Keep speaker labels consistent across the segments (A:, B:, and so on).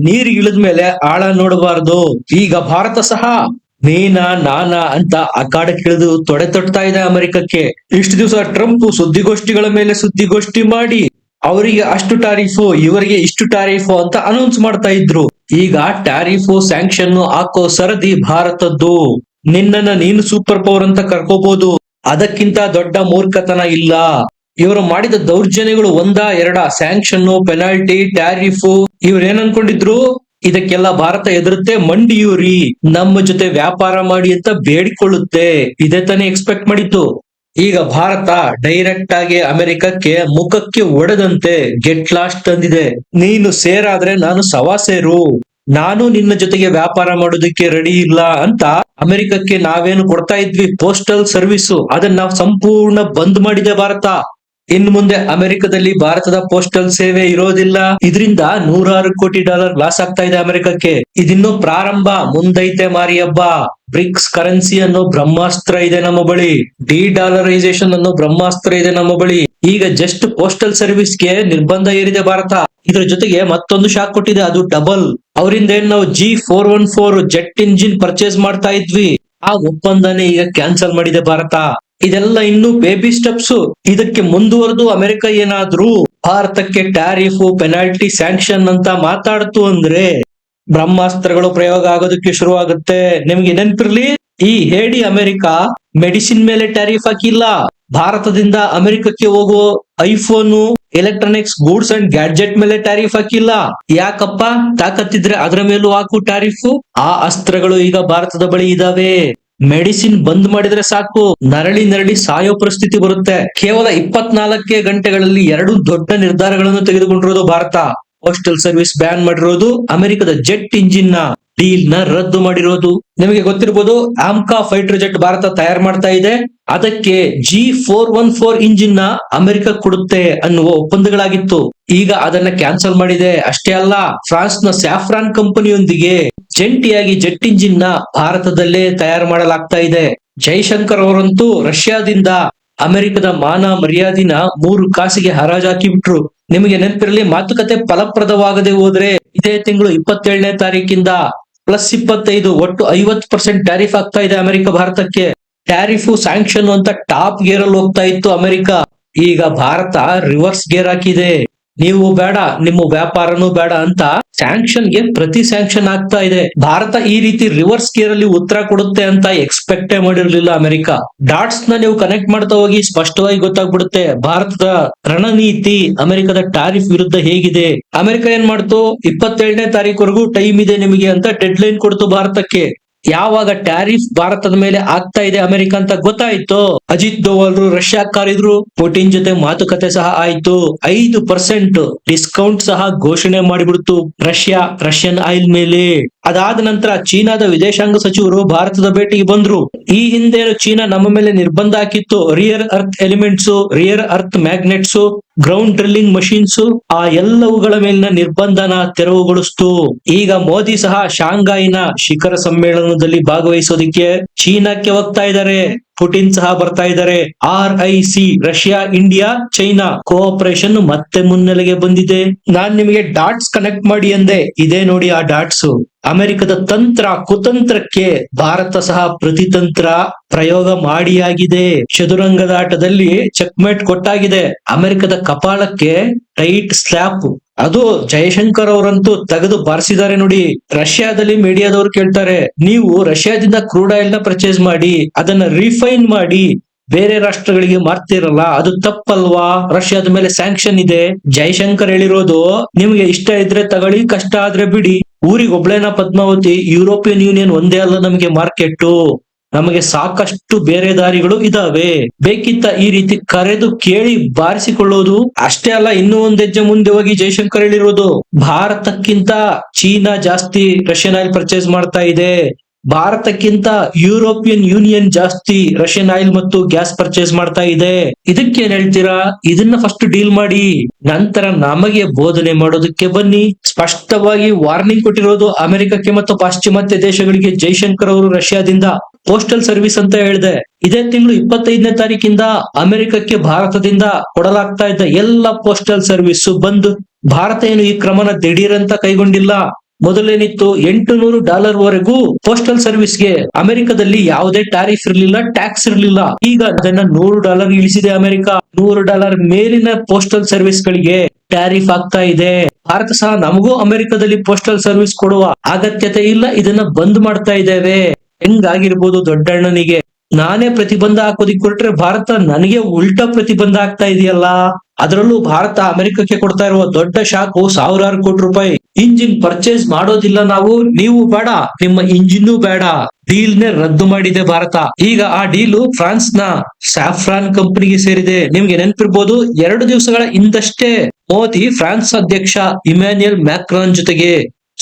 A: ನೀರಿಗೆ ಇಳಿದ್ಮೇಲೆ ಆಳ ನೋಡಬಾರದು. ಈಗ ಭಾರತ ಸಹ ನೀನಾ ನಾನಾ ಅಂತ ಅಖಾಡಕ್ಕಿಳಿದು ತೊಡೆ ತಟ್ತಾ ಇದೆ ಅಮೆರಿಕಕ್ಕೆ. ಇಷ್ಟು ದಿವಸ ಟ್ರಂಪ್ ಸುದ್ದಿಗೋಷ್ಠಿಗಳ ಮೇಲೆ ಸುದ್ದಿಗೋಷ್ಠಿ ಮಾಡಿ ಅವರಿಗೆ ಅಷ್ಟು ಟಾರಿಫು ಇವರಿಗೆ ಇಷ್ಟು ಟಾರಿಫು ಅಂತ ಅನೌನ್ಸ್ ಮಾಡ್ತಾ ಇದ್ರು. ಈಗ ಟ್ಯಾರಿಫು ಸ್ಯಾಂಕ್ಷನ್ ಹಾಕೋ ಸರದಿ ಭಾರತದ್ದು. ನಿನ್ನನ್ನ ನೀನು ಸೂಪರ್ ಪವರ್ ಅಂತ ಕರ್ಕೋಬಹುದು, ಅದಕ್ಕಿಂತ ದೊಡ್ಡ ಮೂರ್ಖತನ ಇಲ್ಲ. ಇವರು ಮಾಡಿದ ದೌರ್ಜನ್ಯಗಳು ಒಂದಾ ಎರಡಾ? Sanction, penalty, ಟ್ಯಾರಿಫು, ಇವ್ರೇನ್ ಅನ್ಕೊಂಡಿದ್ರು? ಇದಕ್ಕೆಲ್ಲ ಭಾರತ ಎದುರುತ್ತೆ, ಮಂಡಿಯೂರಿ ನಮ್ಮ ಜೊತೆ ವ್ಯಾಪಾರ ಮಾಡಿ ಅಂತ ಬೇಡಿಕೊಳ್ಳುತ್ತೆ. ಇದೇ ತಾನೇ ಎಕ್ಸ್ಪೆಕ್ಟ್ ಮಾಡಿತ್ತು. ಈಗ ಭಾರತ ಡೈರೆಕ್ಟ್ ಆಗಿ ಅಮೆರಿಕಕ್ಕೆ ಮುಖಕ್ಕೆ ಒಡೆದಂತೆ ಗೆಟ್ ಲಾಸ್ಟ್ ತಂದಿದೆ. ನೀನು ಸೇರಾದ್ರೆ ನಾನು ಸವಾ ಸೇರು, ನಾನು ನಿನ್ನ ಜೊತೆಗೆ ವ್ಯಾಪಾರ ಮಾಡೋದಕ್ಕೆ ರೆಡಿ ಇಲ್ಲ ಅಂತ ಅಮೆರಿಕಕ್ಕೆ ನಾವೇನು ಕೊಡ್ತಾ ಇದ್ವಿ ಪೋಸ್ಟಲ್ ಸರ್ವಿಸ್, ಅದನ್ನ ಸಂಪೂರ್ಣ ಬಂದ್ ಮಾಡಿದೆ ಭಾರತ. ಇನ್ನು ಮುಂದೆ ಅಮೆರಿಕದಲ್ಲಿ ಭಾರತದ ಪೋಸ್ಟಲ್ ಸೇವೆ ಇರೋದಿಲ್ಲ. ಇದರಿಂದ $100 ಕೋಟಿ ಲಾಸ್ ಆಗ್ತಾ ಇದೆ ಅಮೆರಿಕಕ್ಕೆ. ಇದಿನ್ನು ಪ್ರಾರಂಭ, ಮುಂದೈತೆ ಮಾರಿ ಹಬ್ಬ. ಬ್ರಿಕ್ಸ್ ಕರೆನ್ಸಿ ಅನ್ನೋ ಬ್ರಹ್ಮಾಸ್ತ್ರ ಇದೆ ನಮ್ಮ ಬಳಿ, ಡಿ-ಡಾಲರೈಸೇಷನ್ ಅನ್ನೋ ಬ್ರಹ್ಮಾಸ್ತ್ರ ಇದೆ ನಮ್ಮ ಬಳಿ. ಈಗ ಜಸ್ಟ್ ಪೋಸ್ಟಲ್ ಸರ್ವಿಸ್ಗೆ ನಿರ್ಬಂಧ ಏರಿದೆ ಭಾರತ. ಇದ್ರ ಜೊತೆಗೆ ಮತ್ತೊಂದು ಶಾಕ್ ಕೊಟ್ಟಿದೆ, ಅದು ಡಬಲ್. ಅವರಿಂದ ಏನ್ ನಾವು G414 ಜೆಟ್ ಇಂಜಿನ್ ಪರ್ಚೇಸ್ ಮಾಡ್ತಾ ಇದ್ವಿ, ಆ ಒಪ್ಪಂದನೇ ಈಗ ಕ್ಯಾನ್ಸಲ್ ಮಾಡಿದೆ ಭಾರತ. ಇದೆಲ್ಲ ಇನ್ನು ಬೇಬಿ ಸ್ಟೆಪ್ಸ್. ಇದಕ್ಕೆ ಮುಂದುವರೆದು ಅಮೆರಿಕ ಏನಾದ್ರೂ ಭಾರತಕ್ಕೆ ಟ್ಯಾರಿಫ್, ಪೆನಾಲ್ಟಿ, ಸ್ಯಾಂಕ್ಷನ್ ಅಂತ ಮಾತಾಡ್ತು ಅಂದ್ರೆ ಬ್ರಹ್ಮಾಸ್ತ್ರಗಳು ಪ್ರಯೋಗ ಆಗೋದಕ್ಕೆ ಶುರು ಆಗುತ್ತೆ. ನಿಮ್ಗೆ ನೆನ್ಪಿರ್ಲಿ, ಈ ಹೇಡಿ ಅಮೆರಿಕ ಮೆಡಿಸಿನ್ ಮೇಲೆ ಟ್ಯಾರಿಫ್ ಹಾಕಿಲ್ಲ. ಭಾರತದಿಂದ ಅಮೆರಿಕಕ್ಕೆ ಹೋಗುವ iPhone, electronics goods and gadget ಮೇಲೆ ಟ್ಯಾರಿಫ್ ಹಾಕಿಲ್ಲ. ಯಾಕಪ್ಪ? ತಾಕತ್ತಿದ್ರೆ ಅದರ ಮೇಲೂ ಹಾಕು ಟ್ಯಾರಿಫ್. ಆ ಅಸ್ತ್ರಗಳು ಈಗ ಭಾರತದ ಬಳಿ ಇದಾವೆ. ಮೆಡಿಸಿನ್ ಬಂದ್ ಮಾಡಿದ್ರೆ ಸಾಕು, ನರಳಿ ನರಳಿ ಸಾಯೋ ಪರಿಸ್ಥಿತಿ ಬರುತ್ತೆ. ಕೇವಲ 24 ಗಂಟೆಗಳಲ್ಲಿ 2 ದೊಡ್ಡ ನಿರ್ಧಾರಗಳನ್ನು ತೆಗೆದುಕೊಂಡಿರೋದು ಭಾರತ. ಪೋಸ್ಟಲ್ ಸರ್ವಿಸ್ ಬ್ಯಾನ್ ಮಾಡಿರೋದು, ಅಮೆರಿಕದ ಜೆಟ್ ಇಂಜಿನ್ ನ ಡೀಲ್ ನ ರದ್ದು ಮಾಡಿರೋದು. ನಿಮಗೆ ಗೊತ್ತಿರಬಹುದು, ಆಮ್ಕಾ ಫೈಟರ್ ಜೆಟ್ ಭಾರತ ತಯಾರು ಮಾಡ್ತಾ ಇದೆ, ಅದಕ್ಕೆ G414 ಇಂಜಿನ್ ನ ಅಮೆರಿಕ ಕೊಡುತ್ತೆ ಅನ್ನುವ ಒಪ್ಪಂದಗಳಾಗಿತ್ತು. ಈಗ ಅದನ್ನ ಕ್ಯಾನ್ಸಲ್ ಮಾಡಿದೆ. ಅಷ್ಟೇ ಅಲ್ಲ, ಫ್ರಾನ್ಸ್ ನ ಸ್ಯಾಫ್ರಾನ್ ಕಂಪನಿಯೊಂದಿಗೆ ಜಂಟಿಯಾಗಿ ಜೆಟ್ ಇಂಜಿನ್ ನ ಭಾರತದಲ್ಲೇ ತಯಾರು ಮಾಡಲಾಗ್ತಾ ಇದೆ. ಜೈಶಂಕರ್ ಅವರಂತೂ ರಷ್ಯಾದಿಂದ ಅಮೆರಿಕದ ಮಾನ ಮರ್ಯಾದಿನ 3 ಕಾಸಿಗೆ ಹರಾಜಾಕಿ ಬಿಟ್ರು. ನಿಮಗೆ ನೆನಪಿರಲಿ, ಮಾತುಕತೆ ಫಲಪ್ರದವಾಗದೆ ಹೋದ್ರೆ ಇದೇ ತಿಂಗಳು 27ನೇ ತಾರೀಕಿಂದ +25 ಒಟ್ಟು 50% ಟ್ಯಾರಿಫ್ ಆಗ್ತಾ ಇದೆ ಅಮೆರಿಕ ಭಾರತಕ್ಕೆ. ಟ್ಯಾರಿಫ್, ಸ್ಯಾಂಕ್ಷನ್ ಅಂತ ಟಾಪ್ ಗೇರ್ ಅಲ್ಲಿ ಹೋಗ್ತಾ ಇತ್ತು ಅಮೆರಿಕ. ಈಗ ಭಾರತ ರಿವರ್ಸ್ ಗೇರ್ ಹಾಕಿದೆ. ನೀವು ಬೇಡ, ನಿಮ್ಮ ವ್ಯಾಪಾರನೂ ಬೇಡ ಅಂತ ಸ್ಯಾಂಕ್ಷನ್ ಗೆ ಪ್ರತಿ ಸ್ಯಾಂಕ್ಷನ್ ಆಗ್ತಾ ಇದೆ. ಭಾರತ ಈ ರೀತಿ ರಿವರ್ಸ್ ಗೇರ್ ಅಲ್ಲಿ ಉತ್ತರ ಕೊಡುತ್ತೆ ಅಂತ ಎಕ್ಸ್ಪೆಕ್ಟೇ ಮಾಡಿರ್ಲಿಲ್ಲ ಅಮೆರಿಕ. ಡಾಟ್ಸ್ ನ ನೀವು ಕನೆಕ್ಟ್ ಮಾಡ್ತಾ ಹೋಗಿ ಸ್ಪಷ್ಟವಾಗಿ ಗೊತ್ತಾಗ್ಬಿಡುತ್ತೆ ಭಾರತದ ರಣನೀತಿ ಅಮೆರಿಕದ ಟ್ಯಾರಿಫ್ ವಿರುದ್ಧ ಹೇಗಿದೆ. ಅಮೆರಿಕ ಏನ್ ಮಾಡ್ತು, 27ನೇ ತಾರೀಕುವರೆಗೂ ಟೈಮ್ ಇದೆ ನಿಮಗೆ ಅಂತ ಡೆಡ್ ಲೈನ್ ಕೊಡ್ತು ಭಾರತಕ್ಕೆ. ಯಾವಾಗ ಟ್ಯಾರಿಫ್ ಭಾರತದ ಮೇಲೆ ಆಗ್ತಾ ಇದೆ ಅಮೆರಿಕ ಅಂತ ಗೊತ್ತಾಯ್ತು, ಅಜಿತ್ ದೋವಲ್ ರಷ್ಯಾ ಕಾರಿದ್ರು, ಪುಟಿನ್ ಜೊತೆ ಮಾತುಕತೆ ಸಹ ಆಯ್ತು. 5% ಡಿಸ್ಕೌಂಟ್ ಸಹ ಘೋಷಣೆ ಮಾಡಿಬಿಡ್ತು ರಷ್ಯನ್ ಆಯಿಲ್ ಮೇಲೆ. ಅದಾದ ನಂತರ ಚೀನಾದ ವಿದೇಶಾಂಗ ಸಚಿವರು ಭಾರತದ ಭೇಟಿಗೆ ಬಂದ್ರು. ಈ ಹಿಂದೆ ಚೀನಾ ನಮ್ಮ ಮೇಲೆ ನಿರ್ಬಂಧ ಹಾಕಿತ್ತು, rear earth elements, rear earth magnets, ground drilling machines, ಆ ಎಲ್ಲವುಗಳ ಮೇಲಿನ ನಿರ್ಬಂಧನ ತೆರವುಗೊಳಿಸ್ತು. ಈಗ ಮೋದಿ ಸಹ ಶಾಂಘೈನ ಶಿಖರ ಸಮ್ಮೇಳನದಲ್ಲಿ ಭಾಗವಹಿಸೋದಿಕ್ಕೆ ಚೀನಾಕ್ಕೆ ಹೋಗ್ತಾ ಇದ್ದಾರೆ. ಪುಟಿನ್ ಸಹ ಬರ್ತಾ ಇದ್ದಾರೆ. RIC Russia, India, China cooperation ಮತ್ತೆ ಮುನ್ನೆಲೆಗೆ ಬಂದಿದೆ. ನಾನ್ ನಿಮಗೆ ಡಾಟ್ಸ್ ಕನೆಕ್ಟ್ ಮಾಡಿ ಅಂದೆ, ಇದೇ ನೋಡಿ ಆ ಡಾಟ್ಸ್. ಅಮೆರಿಕದ ತಂತ್ರ ಕುತಂತ್ರಕ್ಕೆ ಭಾರತ ಸಹ ಪ್ರತಿತಂತ್ರ ಪ್ರಯೋಗ ಮಾಡಿಯಾಗಿದೆ. ಚದುರಂಗದ ಆಟದಲ್ಲಿ ಚೆಕ್ಮೇಟ್ ಕೊಟ್ಟಾಗಿದೆ. ಅಮೆರಿಕದ ಕಪಾಳಕ್ಕೆ ಟೈಟ್ ಸ್ಲ್ಯಾಪ್. ಅದು ಜಯಶಂಕರ್ ಅವರಂತೂ ತೆಗೆದು ಬಾರಿಸಿದ್ದಾರೆ ನೋಡಿ. ರಷ್ಯಾದಲ್ಲಿ ಮೀಡಿಯಾದವರು ಕೇಳ್ತಾರೆ, ನೀವು ರಷ್ಯಾದಿಂದ ಕ್ರೂಡ್ ಆಯಿಲ್ ನ ಪರ್ಚೇಸ್ ಮಾಡಿ ಅದನ್ನ ರಿಫೈನ್ ಮಾಡಿ ಬೇರೆ ರಾಷ್ಟ್ರಗಳಿಗೆ ಮಾರ್ತಿರಲ್ಲ, ಅದು ತಪ್ಪಲ್ವಾ? ರಷ್ಯಾದ ಮೇಲೆ ಸ್ಯಾಂಕ್ಷನ್ ಇದೆ. ಜೈಶಂಕರ್ ಹೇಳಿರೋದು, ನಿಮ್ಗೆ ಇಷ್ಟ ಇದ್ರೆ ತಗೊಳ್ಳಿ, ಕಷ್ಟ ಆದ್ರೆ ಬಿಡಿ. ಊರಿಗೆ ಒಬ್ಳೇನ ಪದ್ಮಾವತಿ? ಯುರೋಪಿಯನ್ ಯೂನಿಯನ್ ಒಂದೇ ಅಲ್ಲ ನಮಗೆ ಮಾರ್ಕೆಟ್, ನಮಗೆ ಸಾಕಷ್ಟು ಬೇರೆ ದಾರಿಗಳು ಇದಾವೆ. ಬೇಕಿತ್ತ ಈ ರೀತಿ ಕರೆದು ಕೇಳಿ ಬಾರಿಸಿಕೊಳ್ಳೋದು. ಅಷ್ಟೇ ಅಲ್ಲ, ಇನ್ನೂ ಒಂದ್ ಹೆಜ್ಜೆ ಮುಂದೆ ಹೋಗಿ ಜೈಶಂಕರ್ ಹೇಳಿರೋದು, ಭಾರತಕ್ಕಿಂತ ಚೀನಾ ಜಾಸ್ತಿ ರಷ್ಯನ್ ಆಯಿಲ್ ಪರ್ಚೇಸ್ ಮಾಡ್ತಾ ಇದೆ, ಭಾರತಕ್ಕಿಂತ ಯುರೋಪಿಯನ್ ಯೂನಿಯನ್ ಜಾಸ್ತಿ ರಷ್ಯನ್ ಆಯಿಲ್ ಮತ್ತು ಗ್ಯಾಸ್ ಪರ್ಚೇಸ್ ಮಾಡ್ತಾ ಇದೆ. ಇದಕ್ಕೇನ್ ಹೇಳ್ತೀರಾ? ಇದನ್ನ ಫಸ್ಟ್ ಡೀಲ್ ಮಾಡಿ, ನಂತರ ನಮಗೆ ಬೋಧನೆ ಮಾಡೋದಕ್ಕೆ ಬನ್ನಿ. ಸ್ಪಷ್ಟವಾಗಿ ವಾರ್ನಿಂಗ್ ಕೊಟ್ಟಿರೋದು ಅಮೆರಿಕಕ್ಕೆ ಮತ್ತು ಪಾಶ್ಚಿಮಾತ್ಯ ದೇಶಗಳಿಗೆ ಜೈಶಂಕರ್ ಅವರು ರಷ್ಯಾದಿಂದ. ಪೋಸ್ಟಲ್ ಸರ್ವಿಸ್ ಅಂತ ಹೇಳಿದೆ, ಇದೇ ತಿಂಗಳು 25ನೇ ತಾರೀಕಿಂದ ಅಮೆರಿಕಕ್ಕೆ ಭಾರತದಿಂದ ಕೊಡಲಾಗ್ತಾ ಇದ್ದ ಎಲ್ಲ ಪೋಸ್ಟಲ್ ಸರ್ವಿಸ್ ಬಂದ್. ಭಾರತ ಏನು ಈ ಕ್ರಮನ ದಿಢೀರ್ ಅಂತ ಕೈಗೊಂಡಿಲ್ಲ. ಮೊದಲೇನಿತ್ತು $800 ವರೆಗೂ ಪೋಸ್ಟಲ್ ಸರ್ವಿಸ್ಗೆ ಅಮೆರಿಕದಲ್ಲಿ ಯಾವುದೇ ಟ್ಯಾರಿಫ್ ಇರಲಿಲ್ಲ, ಟ್ಯಾಕ್ಸ್ ಇರಲಿಲ್ಲ. ಈಗ ಅದನ್ನ $100 ಇಳಿಸಿದೆ ಅಮೆರಿಕ. $100 ಮೇಲಿನ ಪೋಸ್ಟಲ್ ಸರ್ವಿಸ್ ಗಳಿಗೆ ಟ್ಯಾರಿಫ್ ಆಗ್ತಾ ಇದೆ. ಭಾರತ ಸಹ ನಮಗೂ ಅಮೆರಿಕದಲ್ಲಿ ಪೋಸ್ಟಲ್ ಸರ್ವಿಸ್ ಕೊಡುವ ಅಗತ್ಯತೆ ಇಲ್ಲ, ಇದನ್ನ ಬಂದ್ ಮಾಡ್ತಾ ಇದ್ದೇವೆ. ಹೆಂಗಾಗಿರ್ಬೋದು ದೊಡ್ಡಣ್ಣನಿಗೆ? ನಾನೇ ಪ್ರತಿಬಂಧ ಹಾಕೋದಿಕ್ ಕೊಟ್ರೆ ಭಾರತ ನನಗೆ ಉಲ್ಟಾ ಪ್ರತಿಬಂಧ ಆಗ್ತಾ ಇದೆಯಲ್ಲ. ಅದರಲ್ಲೂ ಭಾರತ ಅಮೆರಿಕಕ್ಕೆ ಕೊಡ್ತಾ ಇರುವ ದೊಡ್ಡ ಶಾಕು ಸಾವಿರಾರು ಕೋಟಿ ರೂಪಾಯಿ. ಇಂಜಿನ್ ಪರ್ಚೇಸ್ ಮಾಡೋದಿಲ್ಲ ನಾವು, ನೀವು ಬೇಡ, ನಿಮ್ಮ ಇಂಜಿನ್ ಬೇಡ. ಡೀಲ್ ನೇ ರದ್ದು ಮಾಡಿದೆ ಭಾರತ. ಈಗ ಆ ಡೀಲು ಫ್ರಾನ್ಸ್ ನ ಸ್ಯಾಫ್ರಾನ್ ಕಂಪನಿಗೆ ಸೇರಿದೆ. ನಿಮ್ಗೆ ನೆನಪಿರ್ಬೋದು, 2 ದಿವಸಗಳ ಹಿಂದಷ್ಟೇ ಮೋದಿ ಫ್ರಾನ್ಸ್ ಅಧ್ಯಕ್ಷ ಇಮ್ಯಾನ್ಯುಯಲ್ ಮ್ಯಾಕ್ರಾನ್ ಜೊತೆಗೆ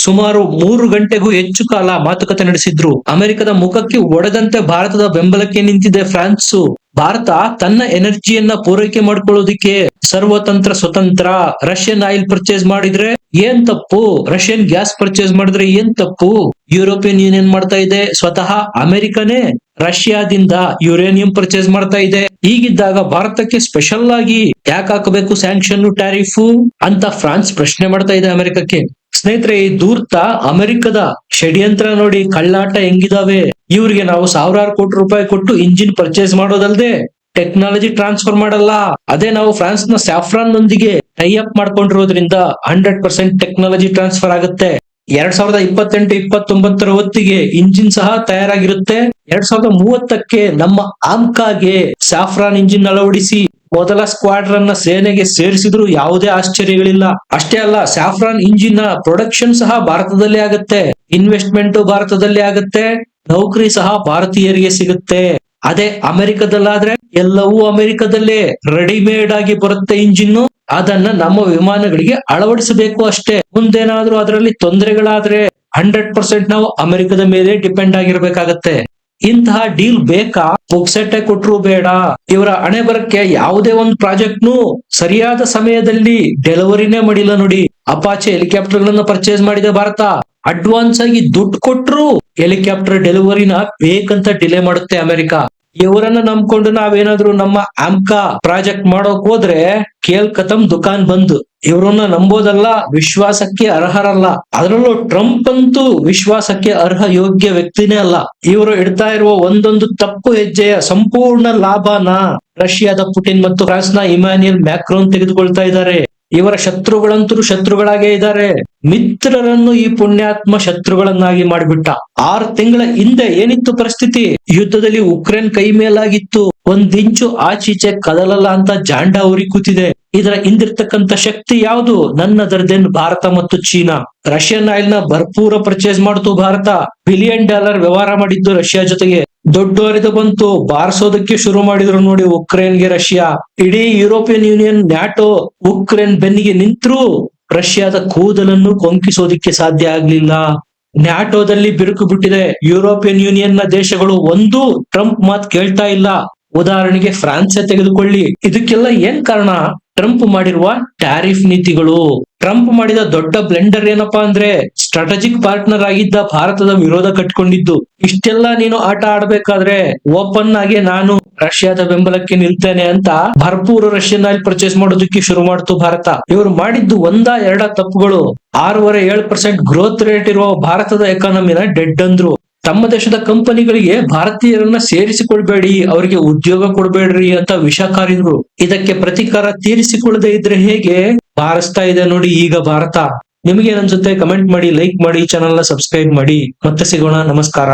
A: ಸುಮಾರು 3 ಗಂಟೆಗೂ ಹೆಚ್ಚು ಕಾಲ ಮಾತುಕತೆ ನಡೆಸಿದ್ರು. ಅಮೆರಿಕದ ಮುಖಕ್ಕೆ ಒಡೆದಂತೆ ಭಾರತದ ಬೆಂಬಲಕ್ಕೆ ನಿಂತಿದೆ ಫ್ರಾನ್ಸ್. ಭಾರತ ತನ್ನ ಎನರ್ಜಿಯನ್ನ ಪೂರೈಕೆ ಮಾಡ್ಕೊಳ್ಳೋದಿಕ್ಕೆ ಸರ್ವತಂತ್ರ ಸ್ವತಂತ್ರ. ರಷ್ಯನ್ ಆಯಿಲ್ ಪರ್ಚೇಸ್ ಮಾಡಿದ್ರೆ ಏನ್ ತಪ್ಪು, ರಷ್ಯನ್ ಗ್ಯಾಸ್ ಪರ್ಚೇಸ್ ಮಾಡಿದ್ರೆ ಏನ್ ತಪ್ಪು? ಯುರೋಪಿಯನ್ ಯೂನಿಯನ್ ಮಾಡ್ತಾ ಇದೆ, ಸ್ವತಃ ಅಮೆರಿಕನೇ ರಷ್ಯಾದಿಂದ ಯುರೇನಿಯಂ ಪರ್ಚೇಸ್ ಮಾಡ್ತಾ ಇದೆ. ಹೀಗಿದ್ದಾಗ ಭಾರತಕ್ಕೆ ಸ್ಪೆಷಲ್ ಆಗಿ ಯಾಕೆ ಹಾಕಬೇಕು ಸ್ಯಾಂಕ್ಷನ್, ಟ್ಯಾರಿಫ್ ಅಂತ ಫ್ರಾನ್ಸ್ ಪ್ರಶ್ನೆ ಮಾಡ್ತಾ ಇದೆ ಅಮೆರಿಕಕ್ಕೆ. ಸ್ನೇಹಿತರೆ, ಈ ಧೂರ್ತ ಅಮೆರಿಕದ ಷಡ್ಯಂತ್ರ ನೋಡಿ, ಕಳ್ಳಾಟ ಹೆಂಗಿದಾವೆ. ಇವ್ರಿಗೆ ನಾವು ಸಾವಿರಾರು ಕೋಟಿ ರೂಪಾಯಿ ಕೊಟ್ಟು ಇಂಜಿನ್ ಪರ್ಚೇಸ್ ಮಾಡೋದಲ್ದೆ ಟೆಕ್ನಾಲಜಿ ಟ್ರಾನ್ಸ್ಫರ್ ಮಾಡಲ್ಲ. ಅದೇ ನಾವು ಫ್ರಾನ್ಸ್ ನ ಸ್ಯಾಫ್ರಾನ್ ನೊಂದಿಗೆ ಟೈ ಅಪ್ ಮಾಡ್ಕೊಂಡಿರೋದ್ರಿಂದ 100% ಟೆಕ್ನಾಲಜಿ ಟ್ರಾನ್ಸ್ಫರ್ ಆಗುತ್ತೆ. 2028-29 ಹೊತ್ತಿಗೆ ಇಂಜಿನ್ ಸಹ ತಯಾರಾಗಿರುತ್ತೆ. 2030ಕ್ಕೆ ನಮ್ಮ ಆಮ್ಕಾಗೆ ಸ್ಯಾಫ್ರಾನ್ ಇಂಜಿನ್ ಅಳವಡಿಸಿ ಮೊದಲ ಸ್ಕ್ವಾಡ್ರನ್ ನ ಸೇನೆಗೆ ಸೇರಿಸಿದ್ರು ಯಾವುದೇ ಆಶ್ಚರ್ಯಗಳಿಲ್ಲ. ಅಷ್ಟೇ ಅಲ್ಲ, ಸ್ಯಾಫ್ರಾನ್ ಇಂಜಿನ್ ನ ಪ್ರೊಡಕ್ಷನ್ ಸಹ ಭಾರತದಲ್ಲೇ ಆಗುತ್ತೆ, ಇನ್ವೆಸ್ಟ್ಮೆಂಟ್ ಭಾರತದಲ್ಲೇ ಆಗುತ್ತೆ, ನೌಕರಿ ಸಹ ಭಾರತೀಯರಿಗೆ ಸಿಗುತ್ತೆ. ಅದೇ ಅಮೆರಿಕದಲ್ಲಾದ್ರೆ ಎಲ್ಲವೂ ಅಮೆರಿಕದಲ್ಲೇ ರೆಡಿಮೇಡ್ ಆಗಿ ಬರುತ್ತೆ ಇಂಜಿನ್. ಅದನ್ನ ನಮ್ಮ ವಿಮಾನಗಳಿಗೆ ಅಳವಡಿಸಬೇಕು ಅಷ್ಟೇ. ಮುಂದೇನಾದ್ರೂ ಅದರಲ್ಲಿ ತೊಂದರೆಗಳಾದ್ರೆ 100% ನಾವು ಅಮೆರಿಕದ ಮೇಲೆ ಡಿಪೆಂಡ್ ಆಗಿರ್ಬೇಕಾಗತ್ತೆ. ಇಂತಹ ಡೀಲ್ ಬೇಕಾ? ಪುಕ್ಸಟ್ಟೆ ಕೊಟ್ರು ಬೇಡ. ಇವರ ಹಣೆ ಬರಕ್ಕೆ ಯಾವುದೇ ಒಂದು ಪ್ರಾಜೆಕ್ಟ್ ನು ಸರಿಯಾದ ಸಮಯದಲ್ಲಿ ಡೆಲಿವರಿನೇ ಮಾಡಿಲ್ಲ ನೋಡಿ. ಅಪಾಚೆ ಹೆಲಿಕಾಪ್ಟರ್ ಗಳನ್ನ ಪರ್ಚೇಸ್ ಮಾಡಿದೆ ಭಾರತ. ಅಡ್ವಾನ್ಸ್ ಆಗಿ ದುಡ್ಡು ಕೊಟ್ರು ಹೆಲಿಕಾಪ್ಟರ್ ಡೆಲಿವರಿನ ಬೇಕಂತ ಡಿಲೇ ಮಾಡುತ್ತೆ ಅಮೆರಿಕ. ಇವರನ್ನ ನಂಬ್ಕೊಂಡು ನಾವೇನಾದ್ರೂ ನಮ್ಮ ಆಮ್ಕಾ ಪ್ರಾಜೆಕ್ಟ್ ಮಾಡೋಕ್ ಹೋದ್ರೆ ಕೇಲ್ ಕತಮ್ ದುಕಾನ್ ಬಂದ್. ಇವರನ್ನ ನಂಬೋದಲ್ಲ, ವಿಶ್ವಾಸಕ್ಕೆ ಅರ್ಹರಲ್ಲ. ಅದರಲ್ಲೂ ಟ್ರಂಪ್ ಅಂತೂ ವಿಶ್ವಾಸಕ್ಕೆ ಅರ್ಹ ಯೋಗ್ಯ ವ್ಯಕ್ತಿನೇ ಅಲ್ಲ. ಇವರು ಇಡ್ತಾ ಇರುವ ಒಂದೊಂದು ತಪ್ಪು ಹೆಜ್ಜೆಯ ಸಂಪೂರ್ಣ ಲಾಭನ ರಷ್ಯಾದ ಪುಟಿನ್ ಮತ್ತು ಫ್ರಾನ್ಸ್ ನ ಇಮ್ಯಾನ್ಯುಯಲ್ ಮ್ಯಾಕ್ರೋನ್ ತೆಗೆದುಕೊಳ್ತಾ ಇದ್ದಾರೆ. ಇವರ ಶತ್ರುಗಳಂತೂ ಶತ್ರುಗಳಾಗೇ ಇದ್ದಾರೆ. ಮಿತ್ರರನ್ನು ಈ ಪುಣ್ಯಾತ್ಮ ಶತ್ರುಗಳನ್ನಾಗಿ ಮಾಡಿಬಿಟ್ಟ. 6 ತಿಂಗಳ ಹಿಂದೆ ಏನಿತ್ತು ಪರಿಸ್ಥಿತಿ? ಯುದ್ಧದಲ್ಲಿ ಉಕ್ರೇನ್ ಕೈ ಮೇಲಾಗಿತ್ತು, 1 ಇಂಚು ಆಚೀಚೆ ಕದಲಲ್ಲ ಅಂತ ಜಾಂಡ ಉರಿ ಕೂತಿದೆ. ಇದರ ಹಿಂದಿರ್ತಕ್ಕಂಥ ಶಕ್ತಿ ಯಾವುದು? ನನ್ನದರದೇನ್ ಭಾರತ ಮತ್ತು ಚೀನಾ. ರಷ್ಯನ್ ಆಯಿಲ್ ನ ಭರ್ಪೂರ ಪರ್ಚೇಸ್ ಮಾಡ್ತು ಭಾರತ. $1 ಬಿಲಿಯನ್ ವ್ಯವಹಾರ ಮಾಡಿದ್ದು ರಷ್ಯಾ ಜೊತೆಗೆ. ದೊಡ್ಡ ಅರಿದು ಬಂತು, ಬಾರಿಸೋದಕ್ಕೆ ಶುರು ಮಾಡಿದ್ರು ನೋಡಿ ಉಕ್ರೇನ್ಗೆ ರಷ್ಯಾ. ಇಡೀ ಯುರೋಪಿಯನ್ ಯೂನಿಯನ್, ನ್ಯಾಟೋ ಉಕ್ರೇನ್ ಬೆನ್ನಿಗೆ ನಿಂತರೂ ರಷ್ಯಾದ ಕೂದಲನ್ನು ಕೊಂಕಿಸೋದಿಕ್ಕೆ ಸಾಧ್ಯ ಆಗ್ಲಿಲ್ಲ. ನ್ಯಾಟೋದಲ್ಲಿ ಬಿರುಕು ಬಿಟ್ಟಿದೆ. ಯುರೋಪಿಯನ್ ಯೂನಿಯನ್ ನ ದೇಶಗಳು ಒಂದು ಟ್ರಂಪ್ ಮಾತ್ ಕೇಳ್ತಾ ಇಲ್ಲ. ಉದಾಹರಣೆಗೆ ಫ್ರಾನ್ಸ್ ತೆಗೆದುಕೊಳ್ಳಿ. ಇದಕ್ಕೆಲ್ಲ ಏನ್ ಕಾರಣ? ಟ್ರಂಪ್ ಮಾಡಿರುವ ಟ್ಯಾರಿಫ್ ನೀತಿಗಳು. ಟ್ರಂಪ್ ಮಾಡಿದ ದೊಡ್ಡ ಬ್ಲೆಂಡರ್ ಏನಪ್ಪಾ ಅಂದ್ರೆ ಸ್ಟ್ರಾಟಜಿಕ್ ಪಾರ್ಟ್ನರ್ ಆಗಿದ್ದ ಭಾರತದ ವಿರೋಧ ಕಟ್ಕೊಂಡಿದ್ದು. ಇಷ್ಟೆಲ್ಲ ನೀನು ಆಟ ಆಡ್ಬೇಕಾದ್ರೆ ಓಪನ್ ಆಗಿ ನಾನು ರಷ್ಯಾದ ಬೆಂಬಲಕ್ಕೆ ನಿಲ್ತೇನೆ ಅಂತ ಭರ್ಪೂರ ರಷ್ಯನ್ ಆಯಿಲ್ ಪರ್ಚೇಸ್ ಮಾಡೋದಕ್ಕೆ ಶುರು ಮಾಡ್ತು ಭಾರತ. ಇವರು ಮಾಡಿದ್ದು 1-2 ತಪ್ಪುಗಳು. 6.7% ಗ್ರೋತ್ ರೇಟ್ ಇರುವ ಭಾರತದ ಎಕಾನಮಿನ ಡೆಡ್ ಅಂದ್ರು. ತಮ್ಮ ದೇಶದ ಕಂಪನಿಗಳಿಗೆ ಭಾರತೀಯರನ್ನ ಸೇರಿಸಿಕೊಳ್ಬೇಡಿ, ಅವರಿಗೆ ಉದ್ಯೋಗ ಕೊಡ್ಬೇಡ್ರಿ ಅಂತ ವಿಷ ಕಾರಿದ್ರು. ಇದಕ್ಕೆ ಪ್ರತಿಕಾರ ತೀರಿಸಿಕೊಳ್ಳದೆ ಇದ್ರೆ ಹೇಗೆ? ಬಾರಿಸ್ತಾ ಇದೆ ನೋಡಿ ಈಗ ಭಾರತ. ನಿಮ್ಗೆ ಏನ್ ಅನ್ಸುತ್ತೆ? ಕಮೆಂಟ್ ಮಾಡಿ, ಲೈಕ್ ಮಾಡಿ, ಚಾನಲ್ ನ ಸಬ್ಸ್ಕ್ರೈಬ್ ಮಾಡಿ. ಮತ್ತೆ ಸಿಗೋಣ. ನಮಸ್ಕಾರ.